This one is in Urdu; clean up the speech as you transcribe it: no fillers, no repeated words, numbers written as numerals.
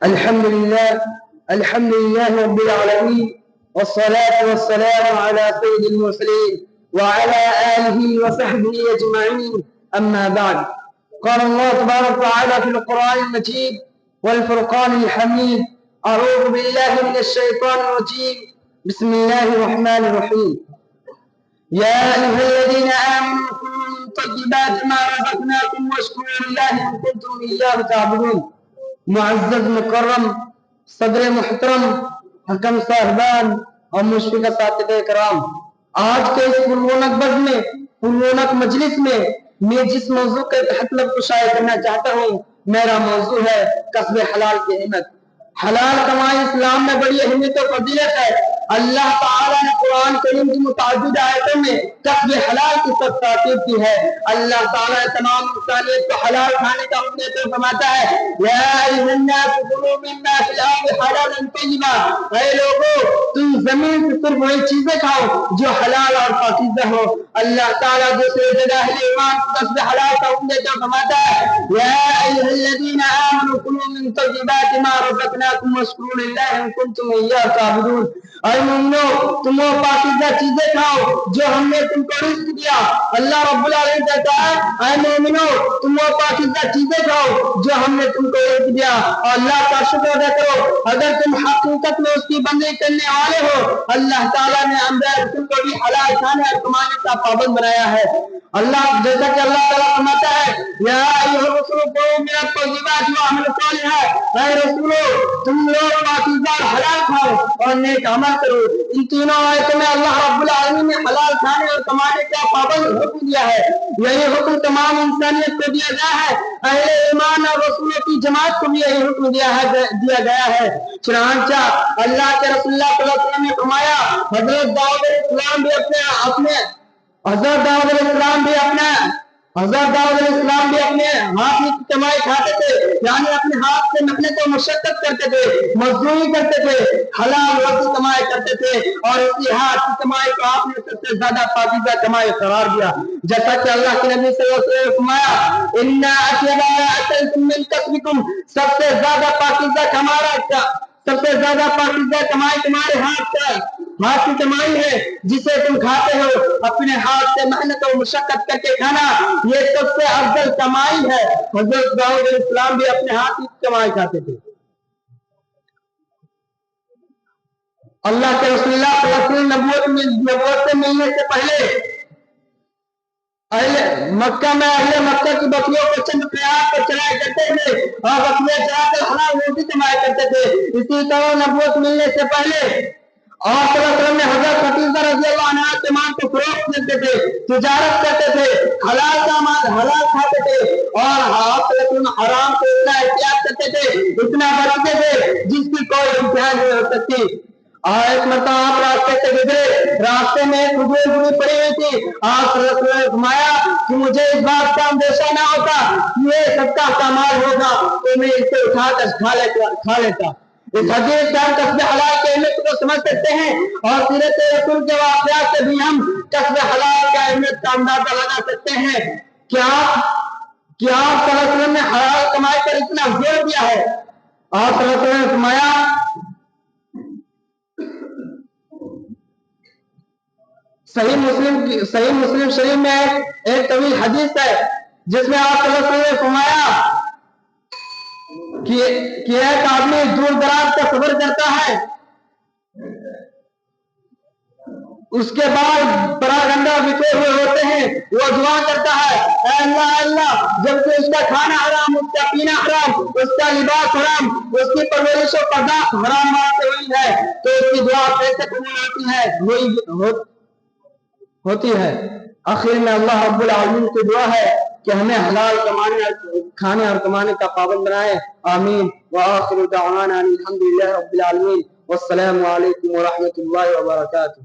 الحمد لله رب العالمين، والصلاة والسلام على سيد المرسلين وعلى آله وصحبه أجمعين. أما بعد، قال الله تبارك وتعالى في القرآن المجيد والفرقان الحميد: أعوذ بالله من الشيطان الرجيم، بسم الله الرحمن الرحيم. يا أيها الذين آمنوا كلوا من طيبات ما رزقناكم واشكروا لله إن كنتم إياه تعبدون. معزز مکرم صدر محترم حکم صاحبان اور مشفق اساتذہ کرام، آج کے اس پررونق مجلس میں جس موضوع کے تحت لفظ شائع کرنا چاہتا ہوں، میرا موضوع ہے کسب حلال کی اہمیت۔ حلال کمائی اسلام میں بڑی اہمیت و فضیلت ہے۔ اللہ تعالیٰ نے قرآن کریم کی متعدد آیتوں میں کسب حلال کی سخت تاکید کی ہے۔ اللہ تعالیٰ نے تمام انسانیت کو حلال کھانے کا حکم دیتے ہوئے فرماتا ہے: یا ایھا الناس کلوا مما فی الارض حلالا طیبا، اے لوگوں تم زمین سے صرف وہی چیزیں کھاؤ جو حلال اور پاکیزہ ہو۔ اللہ تعالیٰ دوسرے جگہ اہل ایمان کو کسب حلال کا حکم دیتے ہوئے فرماتا ہے: یا ایھا الذین آمنوا کلوا من طیبات ما رزقناکم واشکروا للہ ان کنتم ایاہ تعبدون۔ اے مومنو، تم وہ پاکیزہ چیزیں کھاؤ جو ہم نے تم کو رزق دیا۔ اللہ رب العالمین کہتا ہے: اے مومنو، تم وہ پاکیزہ چیزیں کھاؤ جو ہم نے تم کو رزق دیا اور اللہ کا شکر ادا کرو اگر تم حقیقت میں اس کی بندگی کرنے والے ہو۔ اللہ تعالیٰ نے انبیاء رسول کو بھی حلال کھانے اور کمانے کا پابند بنایا ہے۔ اللہ جیسا کہ اللہ تعالیٰ فرماتا ہے: یا ایھا الرسول کلوا من الطیبات واعملوا صالحا، اے رسولو تم لوگ پاکیزہ اور حلال کھاؤ اور نیک عمل کرو۔ ان تینوں آیتوں میں اللہ رب العالمین نے حلال کھانے اور کمانے کا پابند حکم دیا ہے۔ یہی حکم تمام انسانیت کو دیا گیا ہے۔ اہل ایمان اور رسولوں کی جماعت کو بھی یہی حکم دیا گیا ہے۔ چنانچہ اللہ کے رسول اللہ صلی اللہ علیہ وسلم نے فرمایا: حضرت داؤد علیہ السلام بھی اپنے ہاتھ کی کمائی کھاتے تھے، یعنی اپنے ہاتھ سے محنت و مشقت کرتے تھے، مزدوری کرتے تھے، حلال روزی کمائی کرتے تھے، اور اسی ہاتھ کی کمائی کو آپ نے سب سے زیادہ پاکیزہ کمائی قرار دیا۔ جیسا کہ اللہ کے نبی صلی اللہ علیہ وسلم نے فرمایا: ان اطیب ما اکلتم من کسبکم، سب سے زیادہ پاکیزہ کمائی تمہارے ہاتھ کی کمائی ہے، جسے تم کھاتے ہو۔ اپنے ہاتھ سے محنت و مشقت کر کے کھانا یہ سب سے افضل کمائی ہے۔ حضرت داؤد علیہ السلام بھی اپنے ہاتھ کی کمائی کھاتے تھے۔ اللہ کے رسول اللہ صلی اللہ علیہ وسلم نبوت سے ملنے سے پہلے اہل مکہ کی بکریوں کو چند قیام پر چلایا کرتے تھے اور بکریاں چلا کر حلال روزی کمایا کرتے تھے۔ اسی طرح نبوت ملنے سے پہلے اور صلی اللہ علیہ وسلم نے حضرت خدیجہ رضی اللہ عنہا کے مال کو فروخت کرتے تھے، تجارت کرتے تھے، حلال کا مال حلال کھاتے تھے، اور آپ صلی اللہ علیہ وسلم حرام کو اتنا احتیاط کرتے تھے، اتنا بچتے تھے جس کی کوئی انتہا نہیں ہو سکتی۔ اور ایک مرتبہ آپ راستے سے گزرے، راستے میں ایک کھجور بری پڑی ہوئی تھی۔ آپ صلی اللہ علیہ وسلم نے فرمایا کہ مجھے اس بات کا اندیشہ نہ ہوتا کہ یہ صدقہ کا مال ہوگا تو میں اسے اٹھا کر کھا لیتا۔ اس حدیث سے ہم کسب حلال کی اہمیت کو سمجھ سکتے ہیں، اور سیرت رسول کے واقعات سے بھی ہم کسب حلال کی اہمیت کا اندازہ لگا سکتے ہیں۔ کیا آپ صلی اللہ علیہ وسلم نے حلال کمائی پر اتنا زور دیا ہے؟ آپ صلی اللہ علیہ وسلم نے فرمایا: صحیح مسلم شریف میں ایک طویل حدیث ہے جس میں آپ صلی اللہ علیہ وسلم نے فرمایا کہ ایک آدمی دور دراز کا سفر کرتا ہے، اس کے بعد پراگندہ بکھرے ہوئے ہوتے ہیں، وہ دعا کرتا ہے: اے اللہ اللہ، جب کہ اس کا کھانا حرام، اس کا پینا حرام، اس کا لباس حرام، اس کی پرورش و پرداخت حرام بات سے ہوئی ہے، تو اس کی دعا کیسے قبول ہوتی ہے؟ آخر میں اللہ رب العالمین کی دعا ہے کہ ہمیں حلال کھانے اور کمانے کا پابند بنائے۔ آمین۔ وآخر دعوانا الحمدللہ رب العالمین، والسلام علیکم ورحمۃ اللہ وبرکاتہ۔